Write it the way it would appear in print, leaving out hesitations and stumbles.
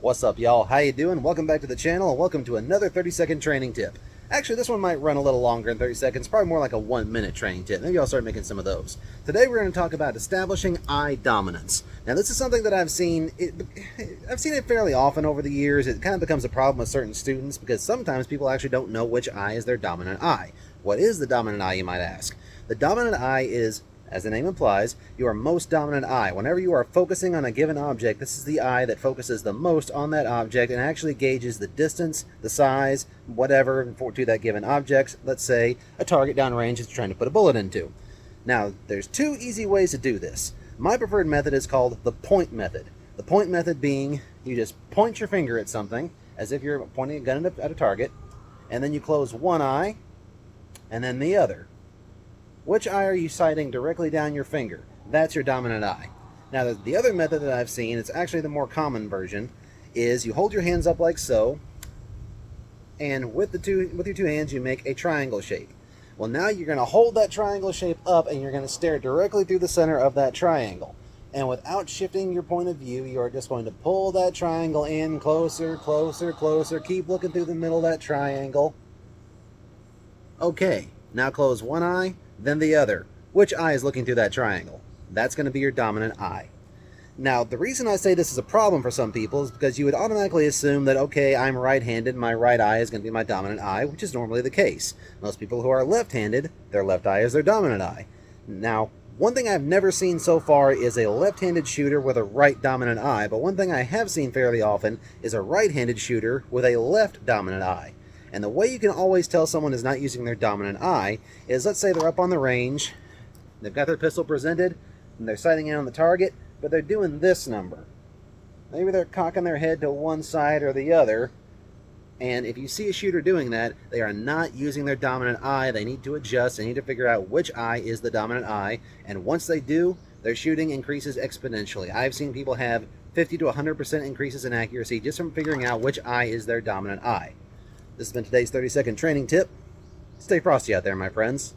What's up, y'all? How you doing? Welcome back to the channel, and welcome to another 30-second training tip. Actually, this one might run a little longer than 30 seconds, probably more like a 1-minute training tip. Maybe I'll start making some of those. Today we're going to talk about establishing eye dominance. Now, this is something that I've seen it fairly often over the years. It kind of becomes a problem with certain students because sometimes people actually don't know which eye is their dominant eye. What is the dominant eye, you might ask? The dominant eye is, as the name implies, your most dominant eye. Whenever you are focusing on a given object, this is the eye that focuses the most on that object and actually gauges the distance, the size, whatever, to that given object. Let's say a target downrange that you're trying to put a bullet into. Now, there's two easy ways to do this. My preferred method is called the point method. The point method being, you just point your finger at something, as if you're pointing a gun at a target, and then you close one eye, and then the other. Which eye are you sighting directly down your finger? That's your dominant eye. Now, the other method that I've seen, it's actually the more common version, is you hold your hands up like so, and with your two hands you make a triangle shape. Well, now you're going to hold that triangle shape up and you're going to stare directly through the center of that triangle. And without shifting your point of view, you are just going to pull that triangle in closer, closer, closer. Keep looking through the middle of that triangle. Okay, now close one eye, then the other. Which eye is looking through that triangle? That's going to be your dominant eye. Now, the reason I say this is a problem for some people is because you would automatically assume that, okay, I'm right-handed, my right eye is going to be my dominant eye, which is normally the case. Most people who are left-handed, their left eye is their dominant eye. Now, one thing I've never seen so far is a left-handed shooter with a right dominant eye, but one thing I have seen fairly often is a right-handed shooter with a left dominant eye. And the way you can always tell someone is not using their dominant eye is, let's say they're up on the range, they've got their pistol presented, and they're sighting in on the target, but they're doing this number. Maybe they're cocking their head to one side or the other, and if you see a shooter doing that, they are not using their dominant eye. They need to adjust. They need to figure out which eye is the dominant eye, and once they do, their shooting increases exponentially. I've seen people have 50 to 100% increases in accuracy just from figuring out which eye is their dominant eye. This has been today's 30-second training tip. Stay frosty out there, my friends.